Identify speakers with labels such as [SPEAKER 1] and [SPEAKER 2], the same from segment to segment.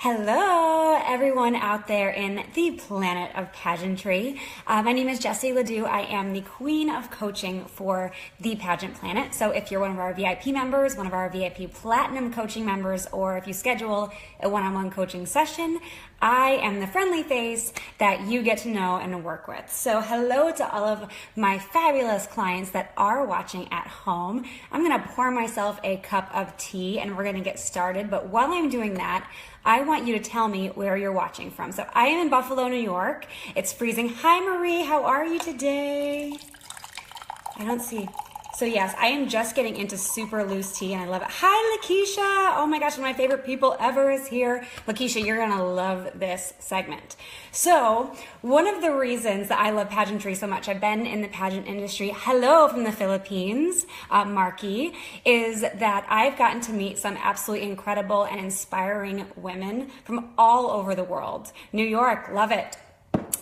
[SPEAKER 1] Hello, everyone out there in the planet of pageantry. My name is Jessie Ledoux. I am the queen of coaching for the Pageant Planet. So if you're one of our VIP members, one of our VIP Platinum coaching members, or if you schedule a one-on-one coaching session, I am the friendly face that you get to know and work with. So hello to all of my fabulous clients that are watching at home. I'm gonna pour myself a cup of tea and we're gonna get started. But while I'm doing that, I want you to tell me where you're watching from. So I am in Buffalo, New York. It's freezing. Hi, Marie. How are you today? I don't see. So yes, I am just getting into super loose tea and I love it. Hi, Lakeisha. Oh my gosh, one of my favorite people ever is here. Lakeisha, you're gonna love this segment. So one of the reasons that I love pageantry so much, I've been in the pageant industry, hello from the Philippines, Marky, is that I've gotten to meet some absolutely incredible and inspiring women from all over the world. New York, love it.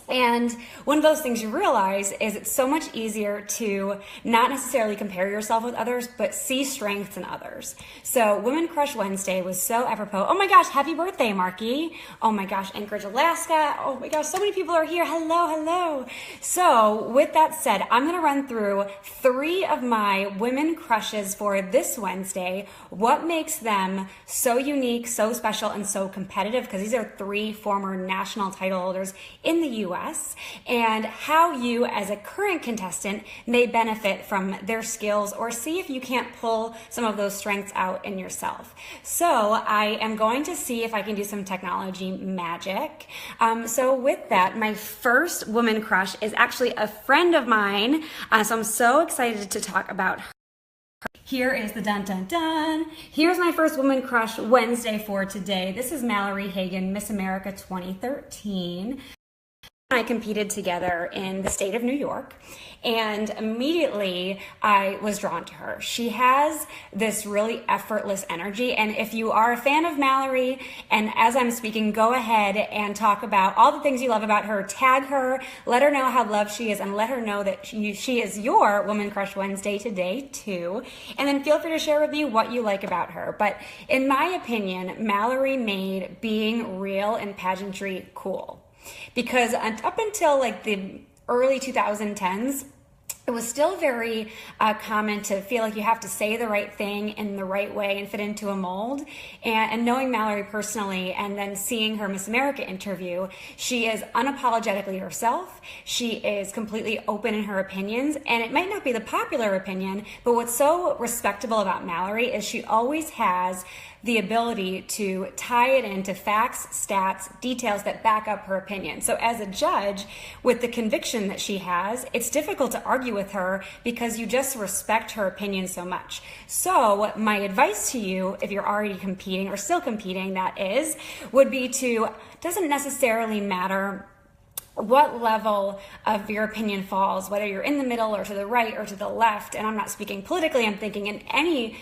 [SPEAKER 1] And one of those things you realize is it's so much easier to not necessarily compare yourself with others, but see strengths in others. So Women Crush Wednesday was so apropos. Oh my gosh, happy birthday, Marky. Oh my gosh, Anchorage, Alaska. Oh my gosh, so many people are here. Hello, hello. So with that said, I'm going to run through 3 of my women crushes for this Wednesday. What makes them so unique, so special, and so competitive? Because these are 3 former national title holders in the U.S. and how you as a current contestant may benefit from their skills or see if you can't pull some of those strengths out in yourself. So I am going to see if I can do some technology magic. So with that, my first woman crush is actually a friend of mine. So I'm so excited to talk about her. Here is the dun dun dun. Here's my first woman crush Wednesday for today. This is Mallory Hagan, Miss America 2013. I competed together in the state of New York, and immediately I was drawn to her. She has this really effortless energy, and if you are a fan of Mallory, and as I'm speaking, go ahead and talk about all the things you love about her, tag her, let her know how loved she is, and let her know that she is your Woman Crush Wednesday today too, and then feel free to share with me what you like about her. But in my opinion, Mallory made being real in pageantry cool. Because up until like the early 2010s, it was still very common to feel like you have to say the right thing in the right way and fit into a mold. And knowing Mallory personally and then seeing her Miss America interview, she is unapologetically herself. She is completely open in her opinions. And it might not be the popular opinion, but what's so respectable about Mallory is she always has the ability to tie it into facts, stats, details that back up her opinion. So as a judge, with the conviction that she has, it's difficult to argue with her because you just respect her opinion so much. So my advice to you, if you're already competing or still competing, that is, would be to, doesn't necessarily matter what level of your opinion falls, whether you're in the middle or to the right or to the left. And I'm not speaking politically, I'm thinking in any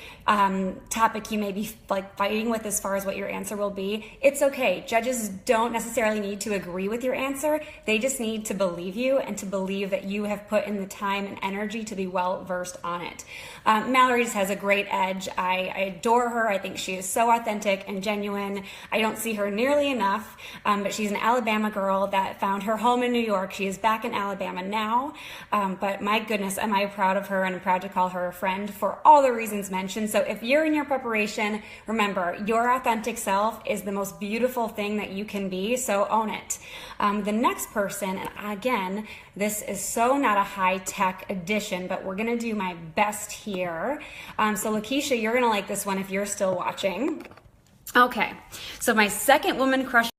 [SPEAKER 1] topic you may be like fighting with as far as what your answer will be. It's okay. Judges don't necessarily need to agree with your answer. They just need to believe you and to believe that you have put in the time and energy to be well versed on it. Mallory just has a great edge. I adore her. I think she is so authentic and genuine. I don't see her nearly enough, but she's an Alabama girl that found her home in New York. She is back in Alabama now, but my goodness, am I proud of her, and I'm proud to call her a friend for all the reasons mentioned. So if you're in your preparation, remember, your authentic self is the most beautiful thing that you can be, so own it. The next person, and again, this is so not a high-tech edition, but we're gonna do my best here. So Lakeisha, you're gonna like this one if you're still watching. Okay, so my second woman crush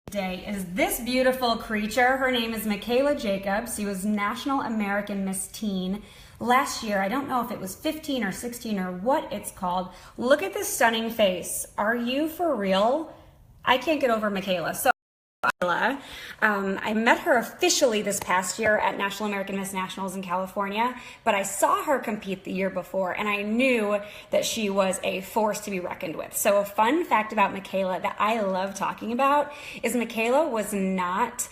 [SPEAKER 1] today is this beautiful creature. Her name is Michaela Jacobs. She was National American Miss Teen last year. I don't know if it was 15 or 16 or what it's called. Look at this stunning face. Are you for real? I can't get over Michaela. So I met her officially this past year at National American Miss Nationals in California, but I saw her compete the year before and I knew that she was a force to be reckoned with. So a fun fact about Michaela that I love talking about is Michaela was not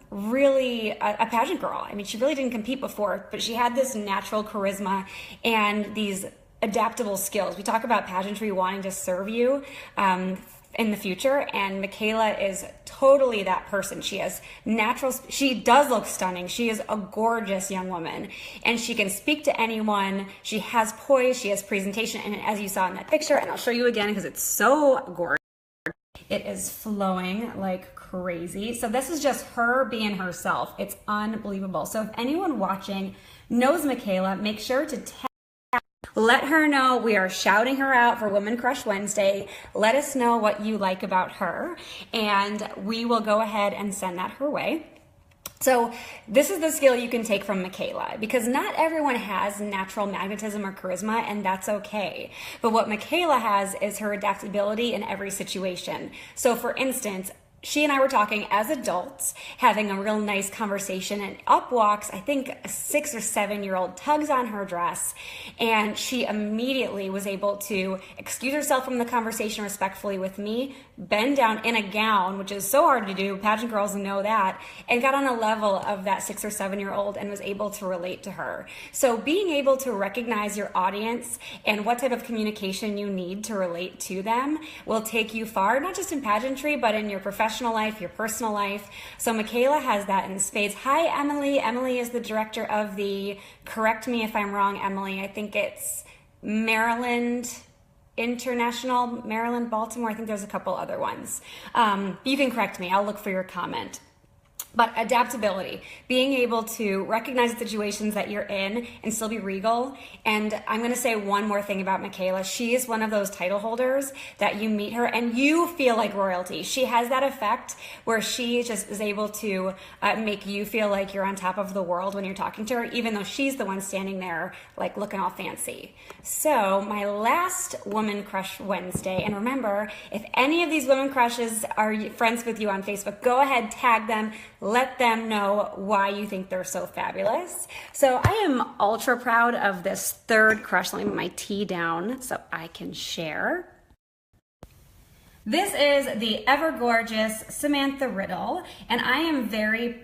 [SPEAKER 1] really a pageant girl. I mean, she really didn't compete before, but she had this natural charisma and these adaptable skills. We talk about pageantry wanting to serve you. in the future, and Michaela is totally that person. She does look stunning. She is a gorgeous young woman, and she can speak to anyone. She has poise, she has presentation, and as you saw in that picture, and I'll show you again because it's so gorgeous, it is flowing like crazy. So this is just her being herself. It's unbelievable. So if anyone watching knows Michaela, make sure to let her know we are shouting her out for Women Crush Wednesday. Let us know what you like about her, and we will go ahead and send that her way. So this is the skill you can take from Michaela, because not everyone has natural magnetism or charisma, and that's okay. But what Michaela has is her adaptability in every situation. So for instance, she and I were talking as adults, having a real nice conversation, and up walks, I think, a 6 or 7-year-old, tugs on her dress, and she immediately was able to excuse herself from the conversation respectfully with me, bend down in a gown, which is so hard to do, pageant girls know that, and got on a level of that 6 or 7-year-old and was able to relate to her. So being able to recognize your audience and what type of communication you need to relate to them will take you far, not just in pageantry, but in your professional life, your personal life. So Michaela has that in spades. Hi, Emily. Emily is the director of the, correct me if I'm wrong, Emily, I think it's Maryland International, Maryland, Baltimore. I think there's a couple other ones. You can correct me. I'll look for your comment. But adaptability, being able to recognize the situations that you're in and still be regal. And I'm going to say one more thing about Michaela. She is one of those title holders that you meet her and you feel like royalty. She has that effect where she just is able to make you feel like you're on top of the world when you're talking to her, even though she's the one standing there like looking all fancy. So my last Woman Crush Wednesday, and remember, if any of these women crushes are friends with you on Facebook, go ahead, tag them. Let them know why you think they're so fabulous. So I am ultra proud of this third crush. Let me put my tea down so I can share. This is the ever gorgeous Samantha Riddle, and I am very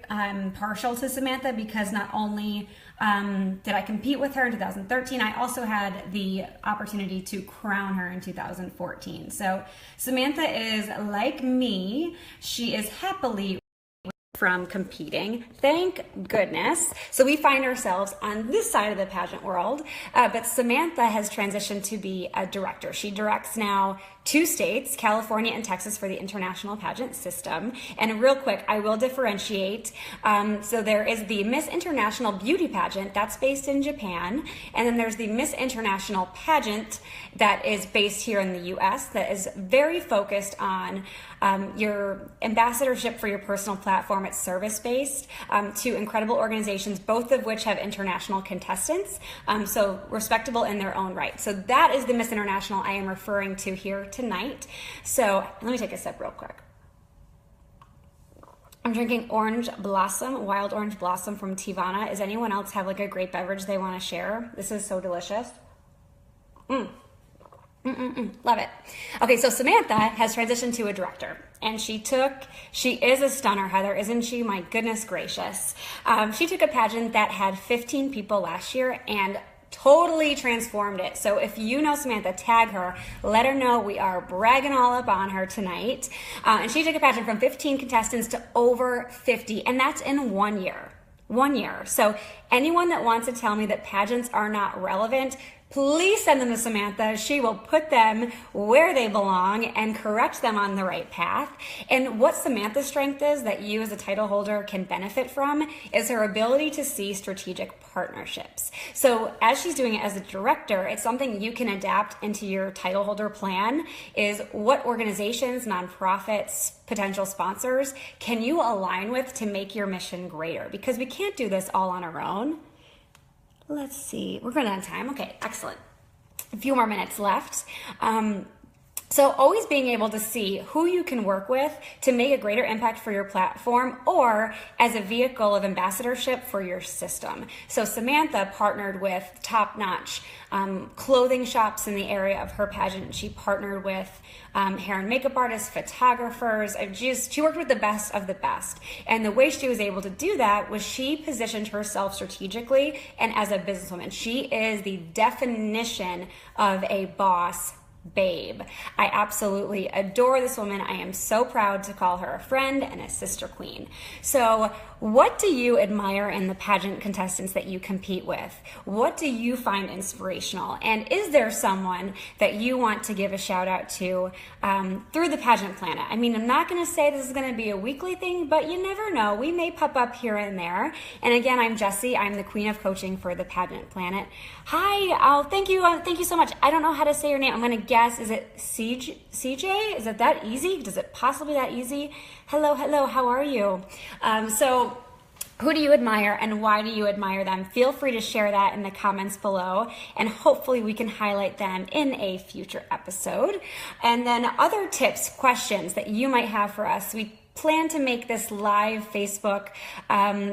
[SPEAKER 1] partial to Samantha because not only did I compete with her in 2013, I also had the opportunity to crown her in 2014. So Samantha is like me. She is happily from competing, thank goodness. So we find ourselves on this side of the pageant world, but Samantha has transitioned to be a director. She directs now 2 states, California and Texas, for the international pageant system. And real quick, I will differentiate. So there is the Miss International Beauty Pageant, that's based in Japan. And then there's the Miss International Pageant that is based here in the US, that is very focused on your ambassadorship for your personal platform. It's service-based to incredible organizations, both of which have international contestants, so respectable in their own right. So that is the Miss International I am referring to here tonight. So let me take a sip real quick. I'm drinking orange blossom, wild orange blossom from Tivana. Does anyone else have like a great beverage they want to share? This is so delicious. Love it. Okay, so Samantha has transitioned to a director, and she is a stunner, Heather, isn't she? My goodness gracious. She took a pageant that had 15 people last year and totally transformed it. So if you know Samantha, tag her, let her know we are bragging all up on her tonight. And she took a pageant from 15 contestants to over 50, and that's in 1 year. 1 year. So anyone that wants to tell me that pageants are not relevant, please send them to Samantha. She will put them where they belong and correct them on the right path. And what Samantha's strength is that you as a title holder can benefit from is her ability to see strategic partnerships. So as she's doing it as a director, it's something you can adapt into your title holder plan, is what organizations, nonprofits, potential sponsors can you align with to make your mission greater? Because we can't do this all on our own. Let's see, we're running out of time. Okay, excellent. A few more minutes left. So always being able to see who you can work with to make a greater impact for your platform or as a vehicle of ambassadorship for your system. So Samantha partnered with top-notch clothing shops in the area of her pageant. She partnered with hair and makeup artists, photographers. She worked with the best of the best. And the way she was able to do that was she positioned herself strategically and as a businesswoman. She is the definition of a boss babe. I absolutely adore this woman. I am so proud to call her a friend and a sister queen. So what do you admire in the pageant contestants that you compete with? What do you find inspirational? And is there someone that you want to give a shout out to through the Pageant Planet? I mean, I'm not going to say this is going to be a weekly thing, but you never know. We may pop up here and there. And again, I'm Jessie. I'm the queen of coaching for the Pageant Planet. Hi, thank you so much. I don't know how to say your name. I'm going to guess, is it CJ? Is it that easy? Does it possibly that easy? Hello, how are you? So who do you admire and why do you admire them? Feel free to share that in the comments below, and hopefully we can highlight them in a future episode. And then other tips, questions that you might have for us. We plan to make this live Facebook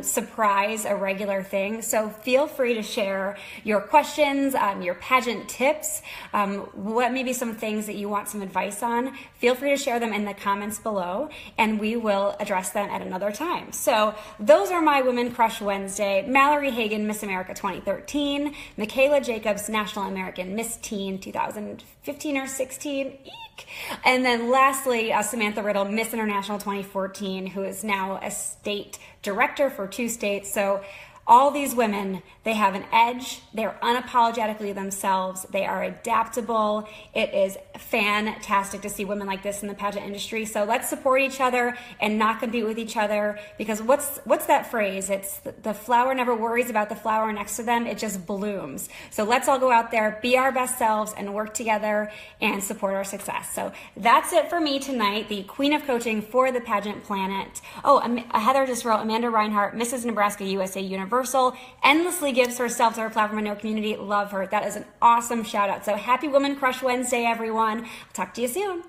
[SPEAKER 1] surprise a regular thing. So feel free to share your questions, your pageant tips, what maybe some things that you want some advice on. Feel free to share them in the comments below, and we will address them at another time. So those are my Women Crush Wednesday. Mallory Hagan, Miss America 2013. Michaela Jacobs, National American Miss Teen 2015 or 16. Eek. And then lastly, Samantha Riddle, Miss International 2014, who is now a state director for 2 states. So all these women, they have an edge. They're unapologetically themselves. They are adaptable. It is fantastic to see women like this in the pageant industry. So let's support each other and not compete with each other, because what's that phrase? It's the flower never worries about the flower next to them. It just blooms. So let's all go out there, be our best selves, and work together and support our success. So that's it for me tonight, the queen of coaching for the Pageant Planet. Oh, Heather just wrote, Amanda Reinhart, Mrs. Nebraska USA Universal, endlessly gives herself to her platform and her community. Love her. That is an awesome shout out. So happy Women Crush Wednesday, everyone. I'll talk to you soon.